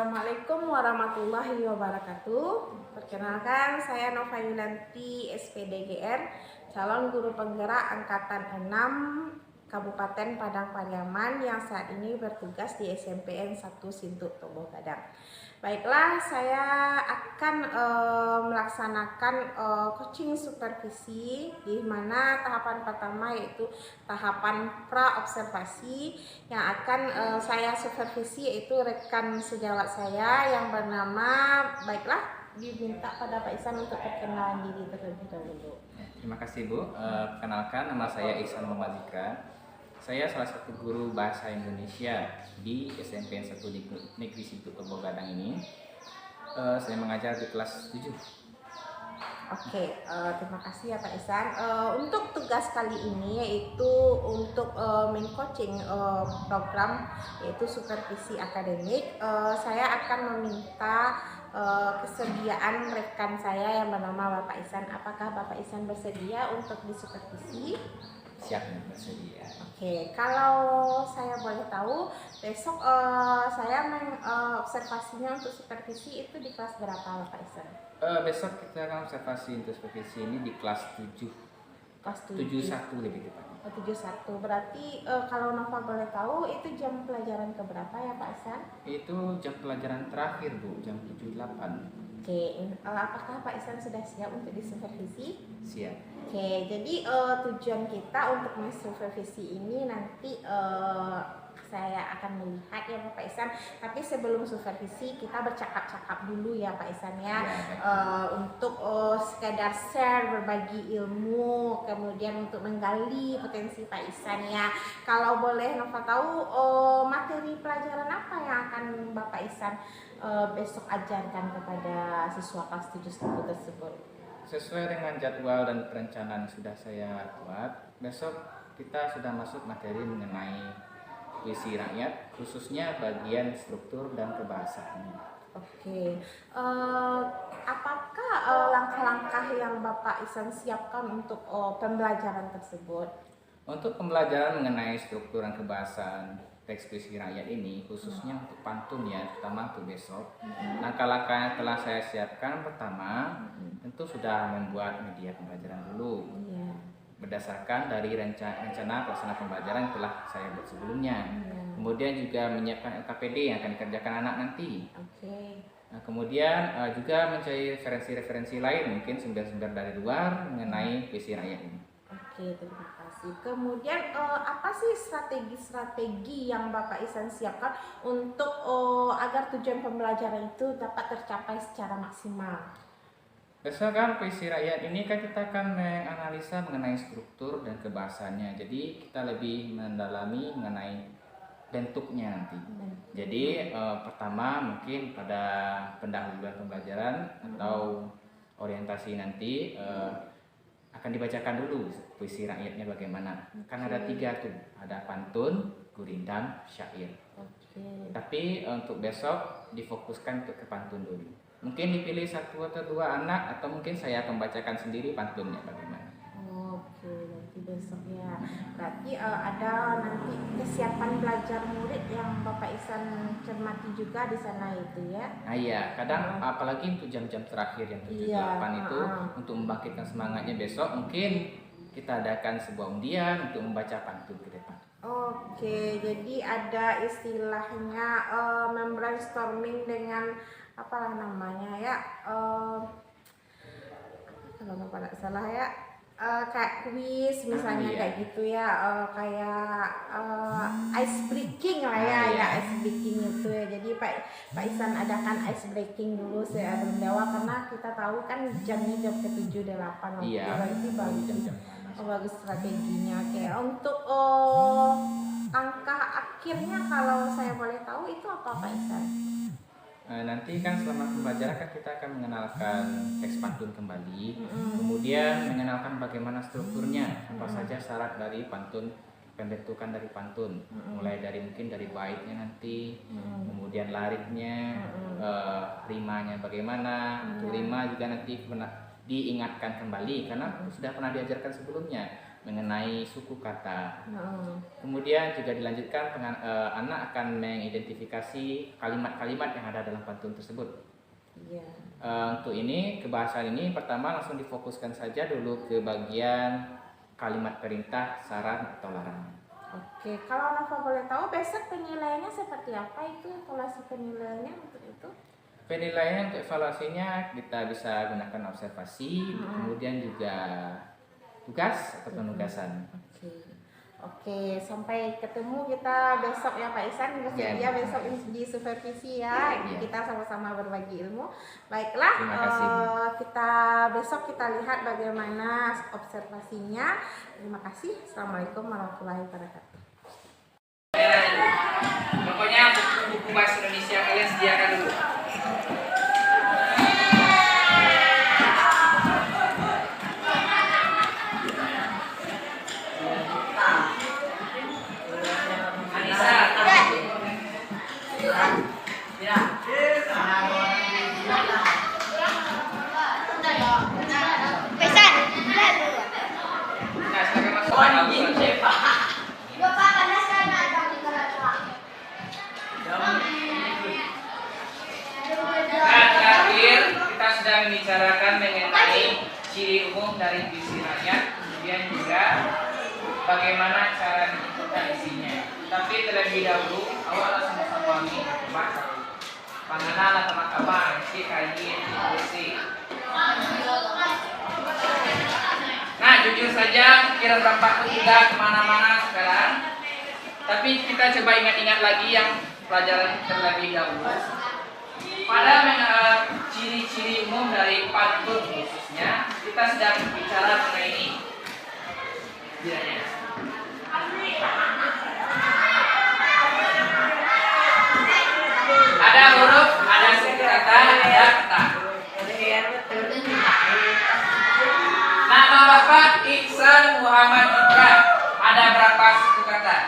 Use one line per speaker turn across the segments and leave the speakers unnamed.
Assalamualaikum warahmatullahi wabarakatuh. Perkenalkan, saya Nova Yunanti, SPDGR, calon guru penggerak angkatan 6 Kabupaten Padang Pariaman yang saat ini bertugas di SMPN 1 Sintuk Tobo Gadang. Baiklah, saya akan melaksanakan coaching supervisi, di mana tahapan pertama yaitu tahapan pra-observasi yang akan saya supervisi, yaitu rekan sejawat saya yang bernama, baiklah, diminta pada Pak Ihsan untuk perkenalan diri terlebih dahulu.
Terima kasih Bu. Perkenalkan, nama saya Ihsan Muhammad Zikran. Saya salah satu guru bahasa Indonesia di SMPN 1 Negeri Sintuk Tobo Gadang ini. Saya mengajar di kelas 7.
Oke, terima kasih ya Pak Ihsan. Untuk tugas kali ini yaitu untuk coaching program yaitu supervisi akademik. Saya akan meminta kesediaan rekan saya yang bernama Bapak Ihsan. Apakah Bapak Ihsan bersedia untuk disupervisi?
Siap, bersedia.
Oke, kalau saya boleh tahu, besok saya observasinya untuk supervisi itu di kelas berapa Bapak Ihsan?
Besok kita akan observasi untuk supervisi ini di kelas 7.
Kelas
71 lebih tepatnya.
71. Berarti kalau Nova boleh tahu itu jam pelajaran keberapa ya Pak Ihsan?
Itu jam pelajaran terakhir Bu, jam 78.
Oke, apakah Pak Ihsan sudah siap untuk disupervisi?
Siap.
Oke, jadi tujuan kita untuk mensupervisi ini nanti saya akan melihat ya Pak Ihsan. Tapi sebelum supervisi kita bercakap-cakap dulu ya Pak Ihsan ya, untuk sekedar share, berbagi ilmu, kemudian untuk menggali potensi Pak Ihsan ya. Kalau boleh Nova tahu, materi pelajaran apa yang akan Bapak Ihsan besok ajarkan kepada siswa kelas 7 tersebut?
Sesuai dengan jadwal dan perencanaan sudah saya buat, besok kita sudah masuk materi mengenai puisi rakyat, khususnya bagian struktur dan kebahasaan.
Oke, apakah langkah-langkah yang Bapak Ihsan siapkan untuk pembelajaran tersebut?
Untuk pembelajaran mengenai struktur dan kebahasaan teks puisi rakyat ini, khususnya untuk pantun ya, terutama untuk besok. Langkah-langkah yang telah saya siapkan, pertama tentu sudah membuat media pembelajaran dulu. Berdasarkan dari rencana pelaksana pembelajaran yang telah saya buat sebelumnya. Kemudian juga menyiapkan LKPD yang akan dikerjakan anak nanti. Nah, kemudian juga mencari referensi-referensi lain, mungkin sumber-sumber dari luar mengenai puisi rakyat ini.
Oke, terima kasih. Kemudian apa sih strategi-strategi yang Bapak Ihsan siapkan untuk agar tujuan pembelajaran itu dapat tercapai secara maksimal?
Besok kan puisi rakyat ini kan kita akan menganalisa mengenai struktur dan kebahasannya. Jadi kita lebih mendalami mengenai bentuknya nanti. Jadi pertama mungkin pada pendahuluan pembelajaran atau orientasi nanti akan dibacakan dulu puisi rakyatnya bagaimana. Kan ada 3 tuh, ada pantun, gurindam, syair. Tapi untuk besok difokuskan untuk ke pantun dulu. Mungkin dipilih 1 atau 2 anak, atau mungkin saya akan bacakan sendiri pantunnya bagaimana.
Oke, nanti besok ya. Berarti ada nanti kesiapan belajar murid yang Bapak Ihsan cermati juga di sana itu ya?
Nah iya, kadang apalagi untuk jam-jam terakhir yang 7-8 itu, untuk membangkitkan semangatnya besok, mungkin kita adakan sebuah undian untuk membaca pantun ke depan.
Oke, jadi ada istilahnya membrainstorming dengan apalah namanya ya, kalau nggak salah ya, kayak kuis misalnya, kayak gitu ya, kayak ice breaking lah ya, ice breaking itu ya. Jadi Pak Ihsan adakan ice breaking dulu sebelum dewa, karena kita tahu kan jamnya jam ke-7-8. Berarti bagus strateginya. Oke, untuk angka akhirnya kalau saya boleh tahu itu apa Pak Ihsan?
Nanti kan selama pembelajaran kan kita akan mengenalkan teks pantun kembali, kemudian mengenalkan bagaimana strukturnya, apa saja syarat dari pantun, pembentukan dari pantun, mulai dari mungkin dari baitnya nanti, kemudian lariknya, rimanya bagaimana. Untuk rima juga nanti diingatkan kembali karena sudah pernah diajarkan sebelumnya. mengenai suku kata.
Heeh.
Kemudian juga dilanjutkan anak akan mengidentifikasi kalimat-kalimat yang ada dalam pantun tersebut.
Iya.
Untuk ini, kebahasaan ini pertama langsung difokuskan saja dulu ke bagian kalimat perintah, syarat, atau larangan.
Oke, kalau Nova boleh tahu besok penilaiannya seperti apa itu evaluasi penilaiannya untuk itu?
Penilaian untuk evaluasinya kita bisa gunakan observasi, kemudian juga tugas atau penugasan.
Oke, sampai ketemu kita besok ya Pak Ihsan. Bersedia besok di supervisi ya. Kita sama-sama berbagi ilmu. Baiklah,
Terima kasih.
kita besok kita lihat bagaimana observasinya. Terima kasih. Assalamualaikum warahmatullahi wabarakatuh.
Pokoknya buku bahasa Indonesia kalian sediakan dulu. Membicarakan mengenai ciri umum dari puisi rakyat, kemudian juga bagaimana cara menentukan isinya. Tapi terlebih dahulu, awal sama-sama ini bahasa panganan atau mahkamah, isi kajian puisi. Nah, jujur saja, kira berapa pun tidak kemana-mana sekarang. Tapi kita coba ingat-ingat lagi yang pelajaran terlebih dahulu. Pada ciri-ciri umum dari pantun khususnya, kita sedang bicara mengenai ini. Ada huruf, ada suku kata, ada kata. Nama Bapak Ihsan Muhammad Ika. Ada berapa suku kata?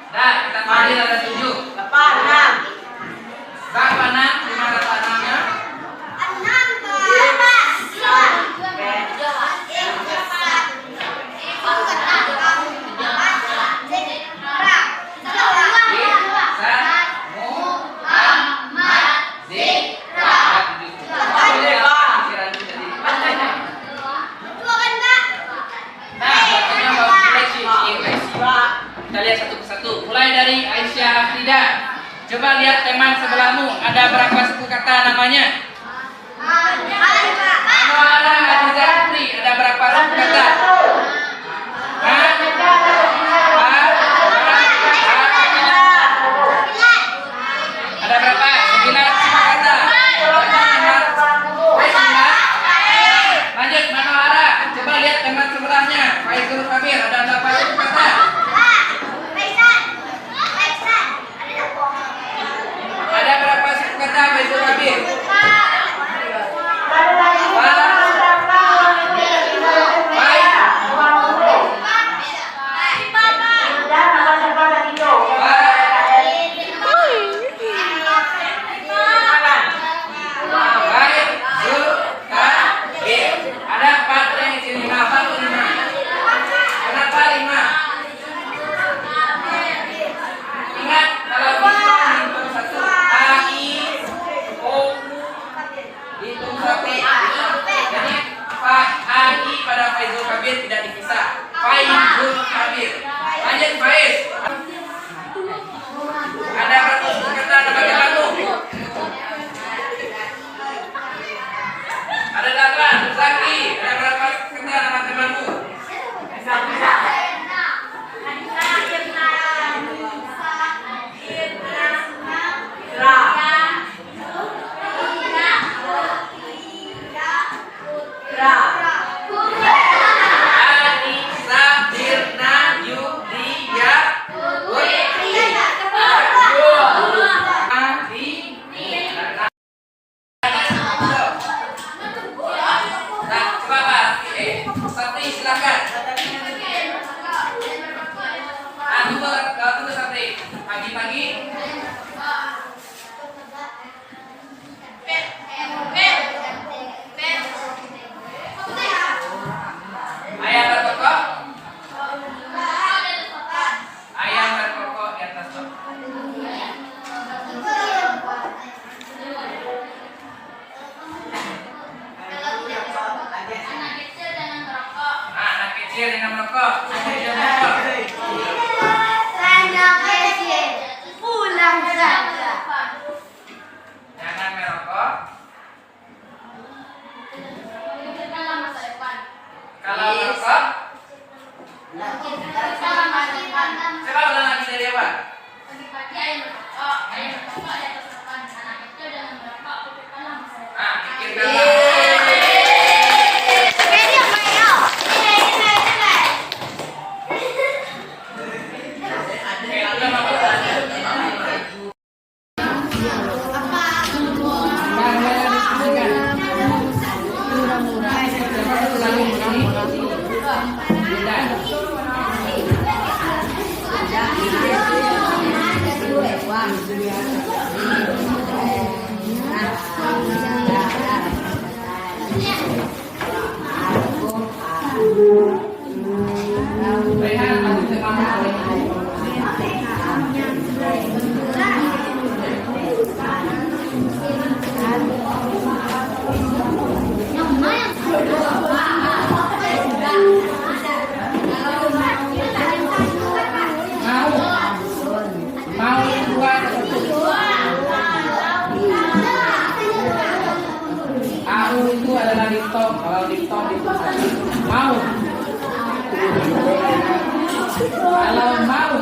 Nah, kita panggil ada 7. Bapak 6. Berapa 6? Lima kata 6-nya? 6. Kita lihat satu persatu. Mulai dari Aisyah Afrida. Coba lihat teman sebelahmu. Ada berapa suku kata namanya? Manohara Hadiza Putri. Ada berapa suku kata? Ada berapa? 9 suku kata. Lanjut Manohara. Coba lihat teman sebelahnya. Faizul Kabir. Ada berapa suku kata? Ada berapa suku kata Faizul Kabir? Ada 4 yang di sini. Kenapa 5? Kenapa 5? Ingat kalau dihitung satu A I O U merokok. Ayo jam merokok.
Saya kecil, pulang saja.
Jangan merokok. Kalau merokok, coba ulang lagi dari awal. Pikirkan. Itu adalah diptom. Kalau diptom itu mau. Kalau mau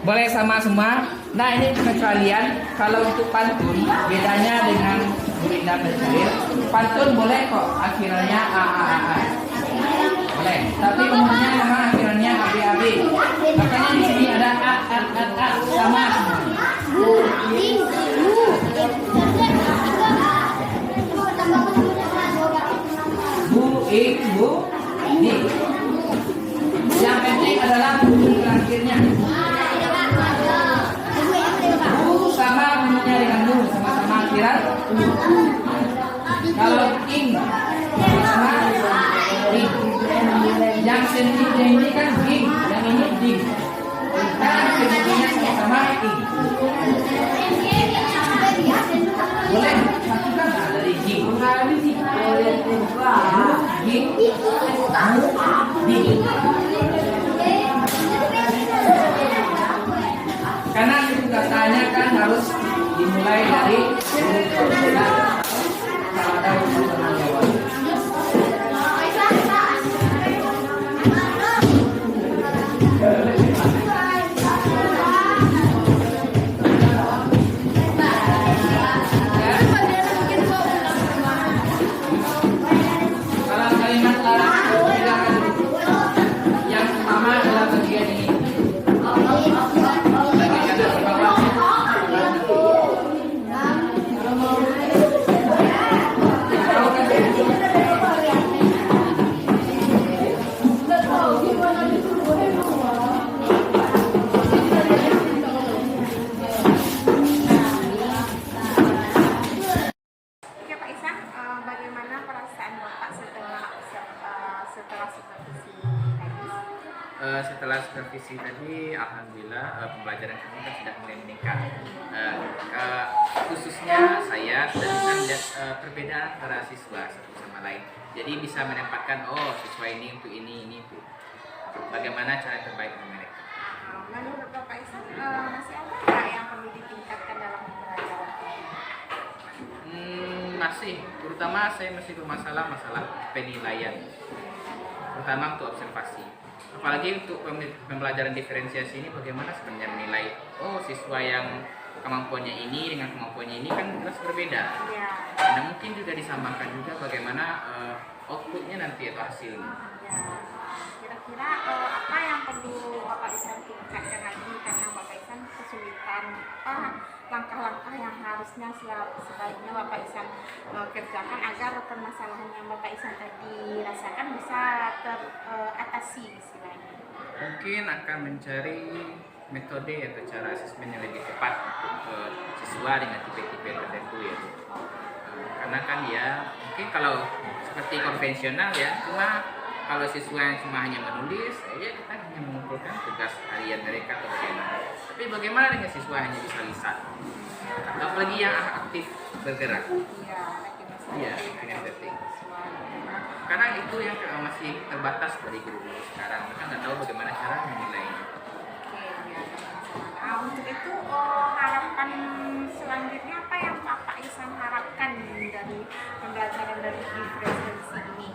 boleh sama semua. Nah, ini kecualian kalau untuk pantun bedanya dengan muridnya pencair. Pantun boleh kok akhirnya a. Boleh, tapi umumnya memang akhirnya ab. Makanya di sini ada a sama semua. Bu, bu, ni. Yang penting adalah huruf terakhirnya. Bu sama bunyinya dengan mu, sama-sama akhiran. Kalau ing sama ing. Yang sendiri ini kan ing, yang ini ding. Kan bunyinya sama-sama ing. Boleh satukan dari ing. Ing, ding. Karena itu katanya kan harus dimulai dari kalau ada urusan jawab. Kalau kalimat larang yang pertama adalah bagian ini. Bagian dari bawah. alhamdulillah pembelajaran kami kan sudah mulai meningkat. Khususnya saya sudah bisa melihat perbedaan antara siswa satu sama lain. Jadi bisa menempatkan, oh siswa ini untuk ini untuk bagaimana cara terbaik untuk mereka.
Menurut Bapak Isan, masih ada nggak yang perlu ditingkatkan dalam pembelajaran?
Masih, terutama saya masih bermasalah penilaian, terutama untuk observasi. Apalagi untuk pembelajaran diferensiasi ini, bagaimana sebenarnya menilai, oh siswa yang kemampuannya ini dengan kemampuannya ini kan jelas berbeda.
Ya.
Dan mungkin juga disamakan juga bagaimana outputnya nanti atau hasilnya.
Ya. Kira-kira apa yang perlu Bapak Isan tingkatkan lagi karena Bapak Isan kesulitan langkah-langkah yang harusnya sebaiknya Bapak Isan kerjakan agar permasalahan yang Bapak Isan tadi rasakan bisa teratasi istilahnya.
Mungkin akan mencari metode atau cara asesmen yang lebih tepat untuk siswa dengan tipe-tipe tertentu ya. Karena kan ya mungkin kalau seperti konvensional ya, cuma kalau siswa yang cuma hanya menulis, ya kita hanya mengumpulkan tugas harian mereka atau bagaimana. Tapi bagaimana dengan siswa hanya bisa lisan? Atau apalagi yang aktif bergerak? Iya, kinesthetik. Karena itu yang masih terbatas dari guru-guru sekarang. Mereka nggak tahu bagaimana cara menilainya.
Untuk itu harapan selanjutnya apa yang Bapak Isan harapkan dari pembelajaran dari diferensiasi ini?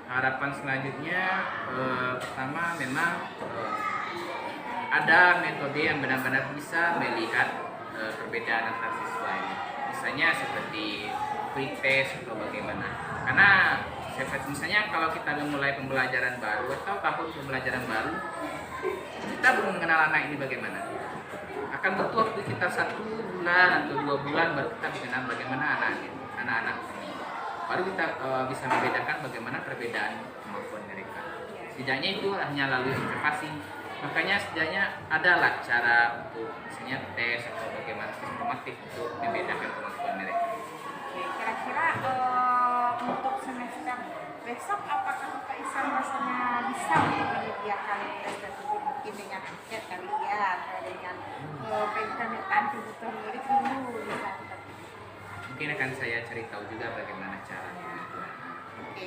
Harapan selanjutnya pertama memang ada metode yang benar-benar bisa melihat perbedaan antar siswa ini. Misalnya seperti pretest atau bagaimana. Karena misalnya kalau kita memulai pembelajaran baru atau tahun pembelajaran baru, kita belum mengenal anak ini bagaimana. Akan butuh waktu sekitar 1 bulan atau 2 bulan baru kita mengenal bagaimana anak-anak ini. Baru kita bisa membedakan bagaimana perbedaan kemampuan mereka. Setidaknya itu hanya lalu observasi. Makanya setidaknya adalah cara untuk misalnya tes atau bagaimana sistematik untuk membedakan kemampuan mereka.
Kira-kira untuk semester besok apakah Bapak Isan rasanya bisa untuk menyediakan tes tersebut mungkin dengan angket kali ya atau dengan pemetaan kebutuhan murid dulu misalnya?
Mungkin akan saya cari tahu juga bagaimana caranya.
Oke,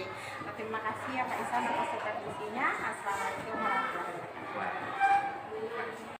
terima kasih ya Pak Isan atas supervisinya. Assalamualaikum warahmatullahi wabarakatuh.
Wah.